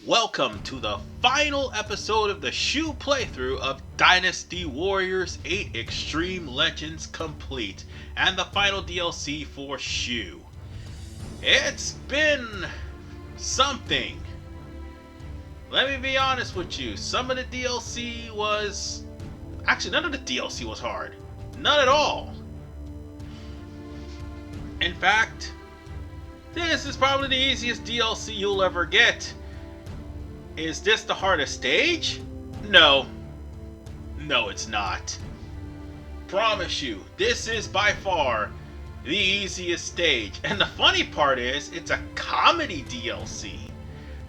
Welcome to the final episode of the Shu playthrough of Dynasty Warriors 8 Extreme Legends Complete, and the final DLC for Shu. It's been something. Let me be honest with you, some of the DLC was... Actually, none of the DLC was hard. None at all. In fact, this is probably the easiest DLC you'll ever get. Is this the hardest stage? No. No, it's not. Promise you, this is by far the easiest stage. And the funny part is, it's a comedy DLC.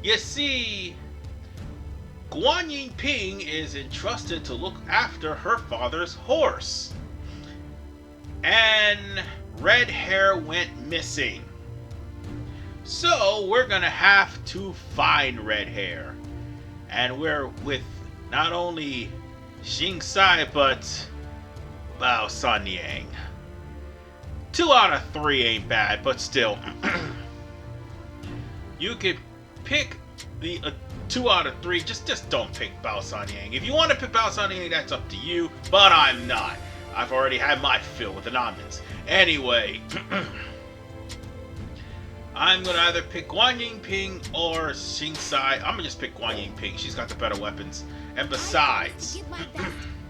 You see, Guan Yinping is entrusted to look after her father's horse. And Red Hare went missing. So we're gonna have to find Red Hare. And we're with not only Xingcai, but Bao Sanniang. 2 out of 3 ain't bad, but still. You could pick the 2 out of 3, just don't pick Bao Sanniang. If you want to pick Bao Sanniang, that's up to you, but I'm not. I've already had my fill with the nonsense. Anyway, I'm gonna either pick Guan Yinping or Xingcai. I'm gonna just pick Guan Yinping. She's got the better weapons. And besides,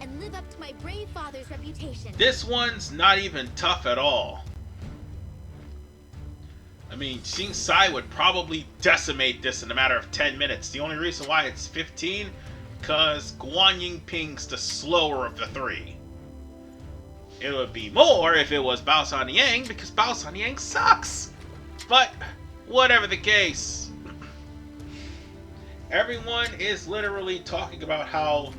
and live up to my brave father's reputation. This one's not even tough at all. I mean, Xingcai would probably decimate this in a matter of 10 minutes. The only reason why it's 15, because Guan Yinping's the slower of the 3. It would be more if it was Bao Sanniang, because Bao Sanniang sucks. But, whatever the case, everyone is literally talking about how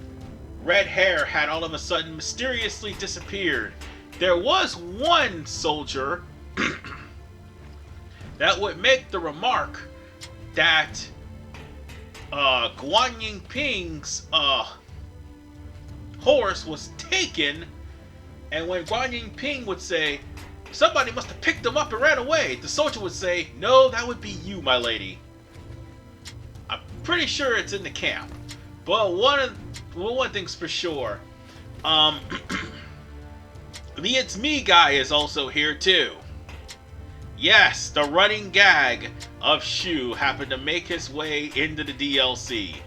Red Hare had all of a sudden mysteriously disappeared. There was one soldier that would make the remark that Guan Yinping's horse was taken, and when Guan Yinping would say, "Somebody must have picked him up and ran away," the soldier would say, "No, that would be you, my lady." I'm pretty sure it's in the camp. But one thing's for sure. The It's Me guy is also here too. Yes, the running gag of Shu happened to make his way into the DLC.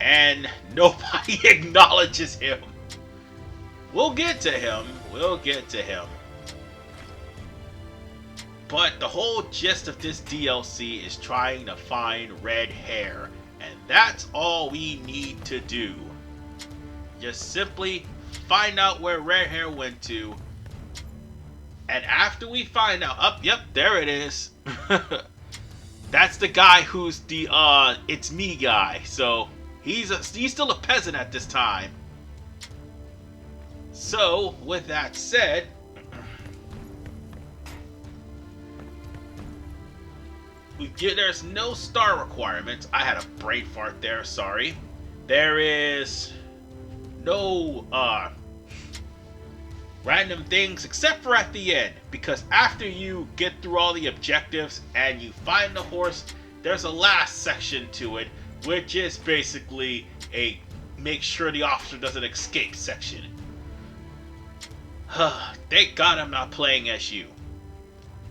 And nobody acknowledges him. We'll get to him. We'll get to him. But the whole gist of this DLC is trying to find Red Hare. And that's all we need to do. Just simply find out where Red Hare went to. And after we find out, yep, there it is. That's the guy who's the It's Me guy. So he's still a peasant at this time. So with that said, there's no star requirements. I had a brain fart there, sorry. There is no random things except for at the end, because after you get through all the objectives and you find the horse, there's a last section to it, which is basically a make sure the officer doesn't escape section. Thank God I'm not playing as you.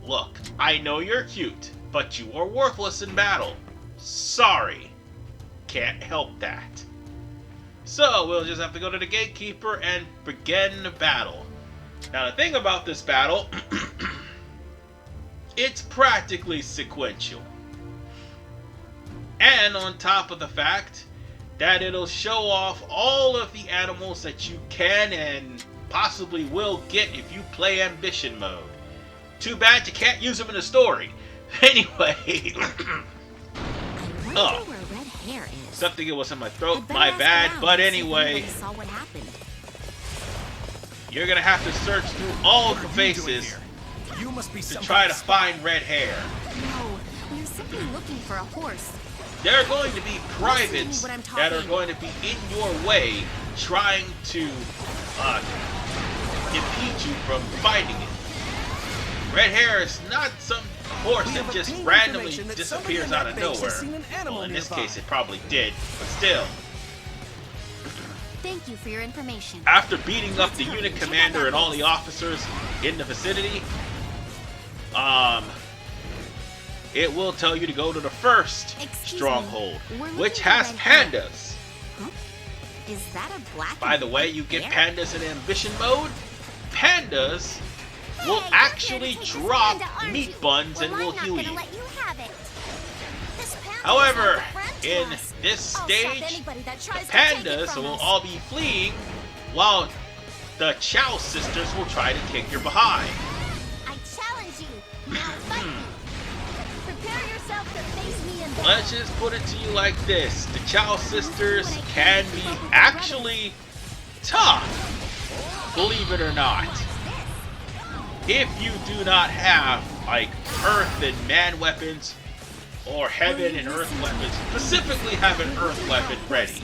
Look, I know you're cute, but you are worthless in battle. Sorry. Can't help that. So we'll just have to go to the gatekeeper and begin the battle. Now the thing about this battle, it's practically sequential. And on top of the fact that it'll show off all of the animals that you can and possibly will get if you play ambition mode. Too bad you can't use them in the story. Anyway, something was in my throat, my bad, but anyway, you're gonna have to search through all of the faces to try to find Red Hare. No, we're simply looking for a horse. There are going to be privates that are going to be in your way trying to impede you from finding it. Red Hare is not some Of course, it just randomly disappears out of nowhere. Well, in this case, it probably did, but still. Thank you for your information. After beating up the unit commander and all the officers in the vicinity, it will tell you to go to the first stronghold, which has pandas. Huh? Is that a black? By the way, you get pandas in ambition mode. Pandas will actually drop meat buns and will heal you. However, in this stage, the pandas will all be fleeing, while the Chow sisters will try to kick your behind. I challenge you. Now fight me. Prepare yourself to face me in battle. Let's just put it to you like this. The Chow sisters can be actually tough, believe it or not. If you do not have, like, earth and man weapons, or heaven and earth weapons, specifically have an earth weapon ready.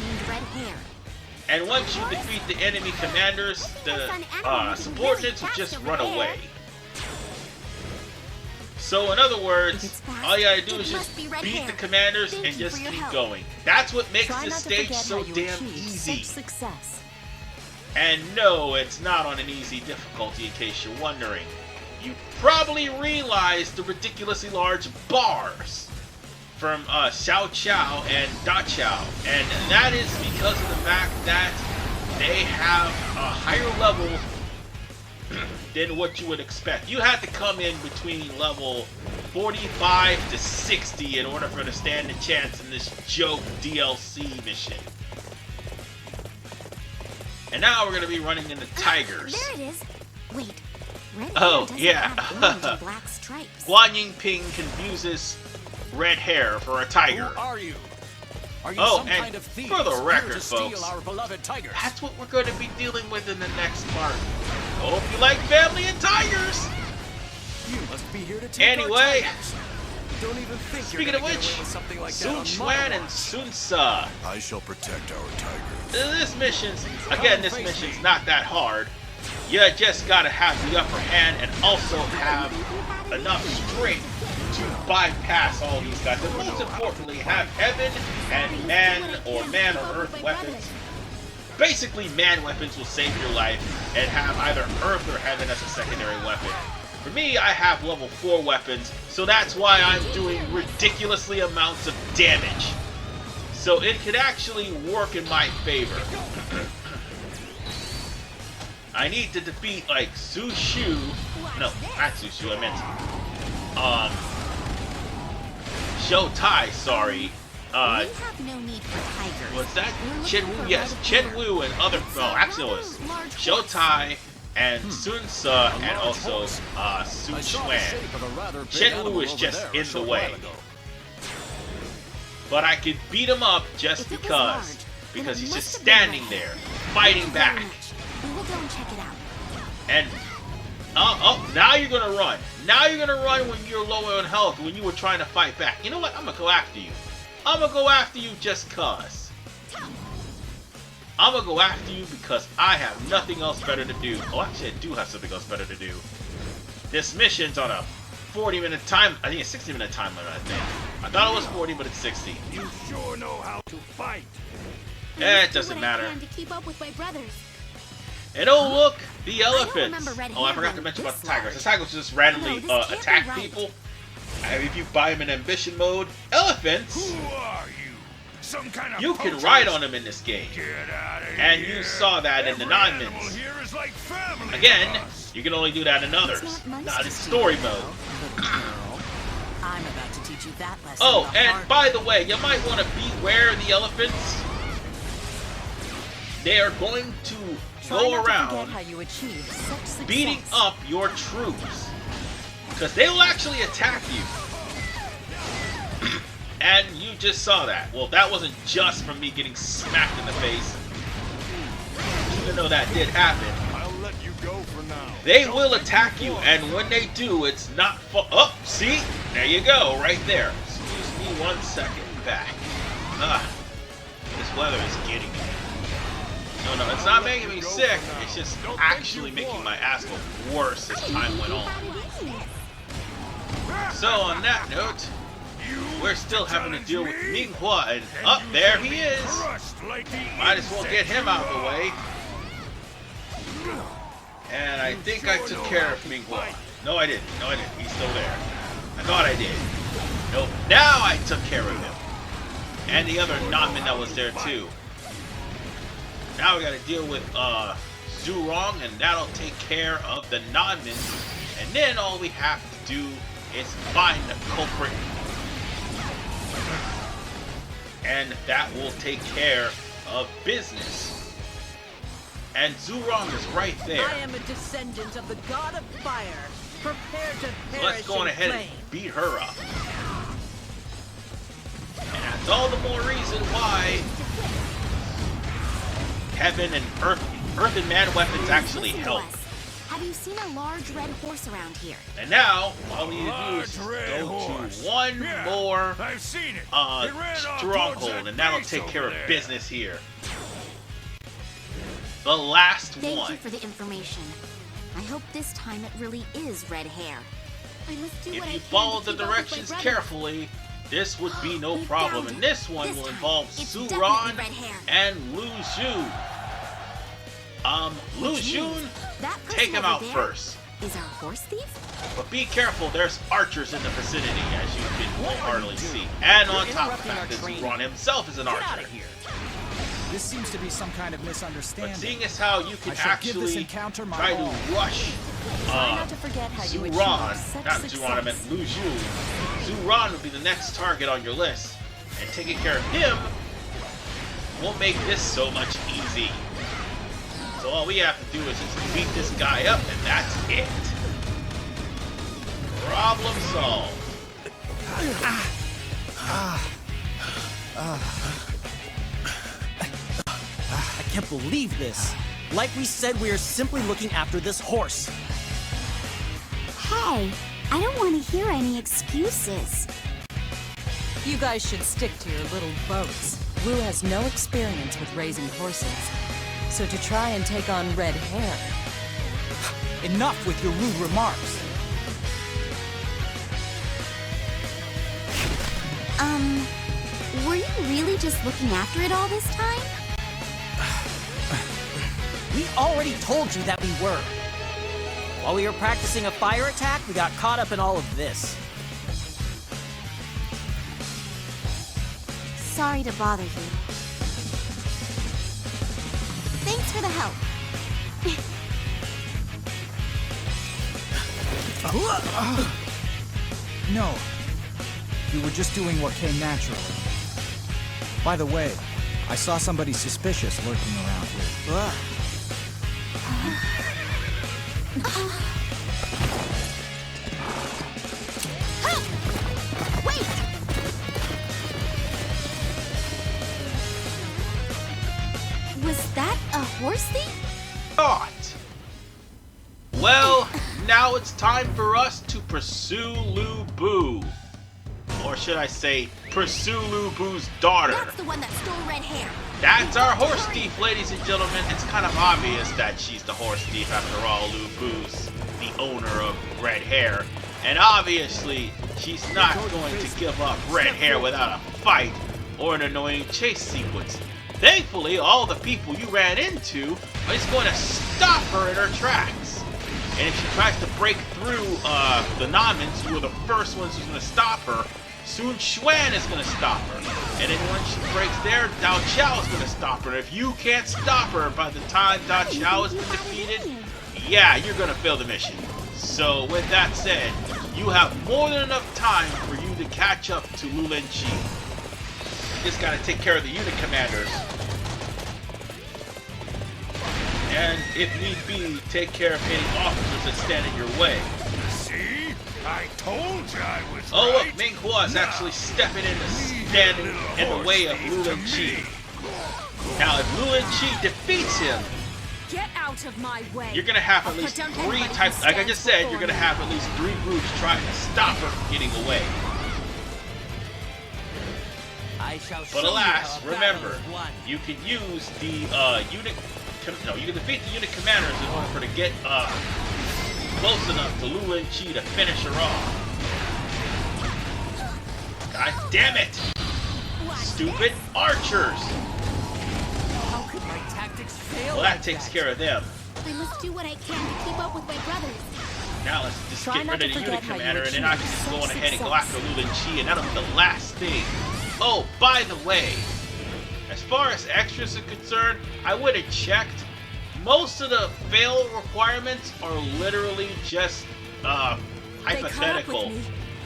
And once you defeat the enemy commanders, the subordinates will just run away. So in other words, all you gotta do is just beat the commanders and just keep going. That's what makes this stage so damn easy. And no, it's not on an easy difficulty, in case you're wondering. You probably realize the ridiculously large bars from Xiao Qiao and Da Qiao, and that is because of the fact that they have a higher level than what you would expect. You had to come in between level 45 to 60 in order for to stand a chance in this joke DLC mission. And now we're going to be running into tigers. There it is. Wait. Red Oh, Hare yeah. doesn't have orange and black stripes. Guan Yinping confuses Red Hare for a tiger. Who are you? Are you some and kind of thief for the record, here to steal folks, our beloved tigers? that's what we're going to be dealing with in the next part. Hope you like family and tigers! You must be here to take our Anyway, tigers. Don't even think speaking you're of gonna get which, away with something like that Sun on Quan my and watch. Sun Ce. I shall protect our tigers. This mission's not that hard. You just gotta have the upper hand and also have enough strength to bypass all these guys. And most importantly, have heaven and man or earth weapons. Basically, man weapons will save your life, and have either earth or heaven as a secondary weapon. For me, I have level 4 weapons, so that's why I'm doing ridiculously amounts of damage. So it could actually work in my favor. I need to defeat, like, Su Shu. No, not Su Shu, I meant Shou Tai, sorry. We have no need for tigers. Was that We're Chen looking Wu? for Yes, Red Chen Hare. Wu and other. No, actually it was Shou Tai and Sun Ce and also Sun I saw the Quan. shape of a rather big Chen animal Wu is over just there a in the short way. while ago. But I could beat him up just If it was because. large, then Because it he's must just have been standing Red there, Hare. fighting Thank you very back. much. We will go and check it out. And now you're gonna run. Now you're gonna run when you're low on health, when you were trying to fight back. You know what? I'm gonna go after you. I'm gonna go after you just cause. I'm gonna go after you because I have nothing else better to do. Oh, actually, I do have something else better to do. This mission's on a 40-minute time. I think it's 60-minute time limit. I think. I thought it was 40, but it's 60. You sure know how to fight. It doesn't matter. To keep up with my brothers. And oh look, the don't elephants! remember Red Oh, I Hare forgot to being mention about this the tigers. large. The tigers just randomly No, this can't attack be right. people. If you buy them in ambition mode, elephants, Who are you? Some kind of you can poacher? ride on them in this game. Get out of And here. you saw that in the Every animal non-mins. here is like family Again, to us. you can only do that in others, It's not not in nice to story see, mode. I'm about to teach you that lesson. Oh, the and hard by the way, you might want to beware the elephants. They are going to Try go not to around forget how you achieved such success. beating up your troops. Because they will actually attack you. And you just saw that. Well, that wasn't just from me getting smacked in the face. Even though that did happen. I'll let you go for now. They will attack you, and when they do, it's not fun. Oh, see? There you go, right there. Excuse me 1 second. Back. This weather is getting me. No, it's not making me sick. It's just actually making my ass look worse as time went on. So on that note, we're still having to deal with Ming Hua, and up there he is. Might as well get him out of the way. And I think I took care of Ming Hua. No, I didn't. No, I didn't. He's still there. I thought I did. Nope. Now I took care of him. And the other non-man that was there too. Now we gotta deal with Zhu Rong, and that'll take care of the non-man. And then all we have to do is find the culprit. And that will take care of business. And Zhu Rong is right there. I am a descendant of the god of fire. Prepare to perish. So let's go on ahead and beat her up. And that's all the more reason why heaven and earth and man weapons actually help. Have you seen a large red horse around here? And now, all we need to do is go to one more stronghold, and that'll take care of business here. The last one. Thank you for the information. I hope this time it really is Red Hare. I must do what I If you can follow to the keep up with my directions brother. carefully, this would be no We problem. found And it. this one This will time, involve it's Zhu definitely Ron Red Hare. and Lu Xun. Lu Which Xun, means that person take him over out there first. Is our horse thief? But be careful, there's archers in the vicinity, as you can hardly see. And on top of the fact that Zhu Ron himself is an Get archer. out of here. This seems to be some kind of misunderstanding. But seeing as how you can I shall give this actually encounter my try all. to rush Try not to forget how you Zhu achieved Ron, such not success. Zhu Ron, I meant Lu Xun. Zhu Ron would be the next target on your list. And taking care of him will make this so much easy. So all we have to do is just beat this guy up, and that's it. Problem solved. I can't believe this. Like we said, we are simply looking after this horse. Hey, I don't want to hear any excuses. You guys should stick to your little boats. Wu has no experience with raising horses. So to try and take on Red Hare... Enough with your rude remarks. Were you really just looking after it all this time? We already told you that we were. While we were practicing a fire attack, we got caught up in all of this. Sorry to bother you. Thanks for the help. No. We were just doing what came naturally. By the way, I saw somebody suspicious lurking around here. Wait! Was that a horse thief? Not. Well, now it's time for us to pursue Lu Bu. Or should I say, pursue Lu Bu's daughter. That's the one that stole Red Hare. That's our horse thief, ladies and gentlemen. It's kind of obvious that she's the horse thief after all. Lu Bu's the owner of Red Hare. And obviously, she's not going to give up Red Hare without a fight or an annoying chase sequence. Thankfully, all the people you ran into are just going to stop her in her tracks. And if she tries to break through the Namans, who are the first ones who's going to stop her, soon Xuan is going to stop her. And then once she breaks there, Dao Qiao is going to stop her. And if you can't stop her by the time Dao Qiao has been defeated, yeah, you're going to fail the mission. So with that said, you have more than enough time for you to catch up to Lu Linqi. Just got to take care of the unit commanders. And if need be, take care of any officers that stand in your way. See? I told you I was Oh right. look, Ming Hua is actually stepping in and standing in the way of Lu Linqi. Now if Lu Linqi defeats him, Get out of my way! you're gonna have at least three types, like I just said, you're gonna have at least 3 groups trying to stop her from getting away. I shall But show alas, you how a battle remember, is won. you can use the unit, no, you can defeat the unit commanders in order for to get close enough to Lu Linqi to finish her off. God damn it! Stupid archers! How could my tactics fail? Well, that takes care of them. I must do what I can to keep up with my brothers. Now let's just Try get not rid of to the forget unit how you commander, and then I can just go on achieved ahead and go success. after Lu Chi, and that'll be the last thing. Oh, by the way, as far as extras are concerned, I would have checked. Most of the fail requirements are literally just hypothetical.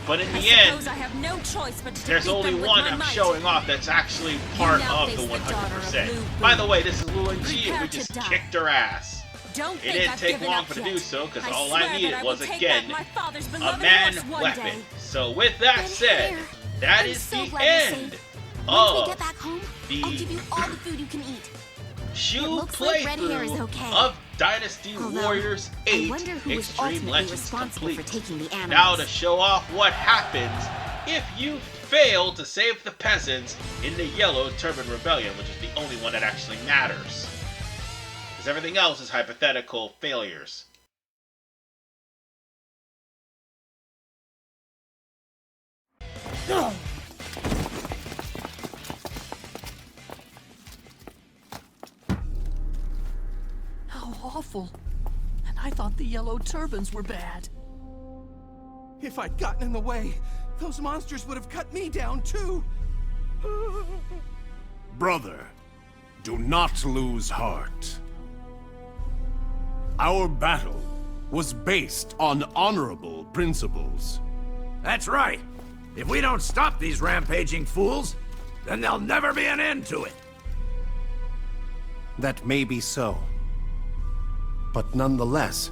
But in the end, I have no choice but to there's defeat only them with one my I'm might. showing off that's actually part now of the face the daughter of 100%. Lu By Bu. the way, this is Lu Chi, and we Prepare just to die. kicked her ass. Don't It think didn't I've take given long up for to yet. do so, because I all swear I that needed will was, take again, back my father's a beloved man horse one weapon. day. So with that Red said, Hare, that I'm is so the glad you're end safe. Once we of get back home, the I'll give you all the food you can eat. Shu looks like Red Hare is playthrough okay. of Dynasty Although, Warriors I 8 wonder who was Extreme ultimately Legends responsible Complete. for taking the animals. Now to show off what happens if you fail to save the peasants in the Yellow Turban Rebellion, which is the only one that actually matters. Because everything else is hypothetical failures. How awful. And I thought the yellow turbans were bad. If I'd gotten in the way, those monsters would have cut me down too. Brother, do not lose heart. Our battle was based on honorable principles. That's right. If we don't stop these rampaging fools, then there'll never be an end to it. That may be so. But nonetheless,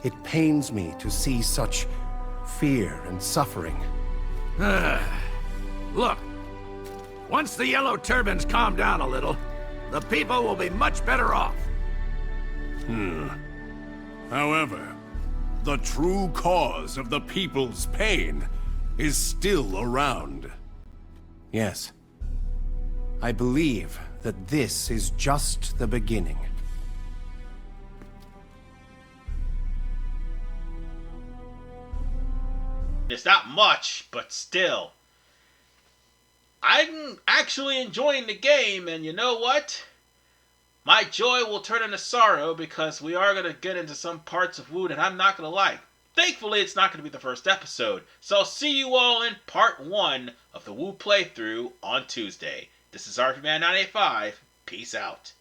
it pains me to see such fear and suffering. Look, once the yellow turbans calm down a little, the people will be much better off. However, the true cause of the people's pain is still around. Yes. I believe that this is just the beginning. It's not much, but still. I'm actually enjoying the game, and you know what? My joy will turn into sorrow because we are going to get into some parts of Wu that I'm not going to like. Thankfully, it's not going to be the first episode, so I'll see you all in part 1 of the Wu playthrough on Tuesday. This is RPMan985. Peace out.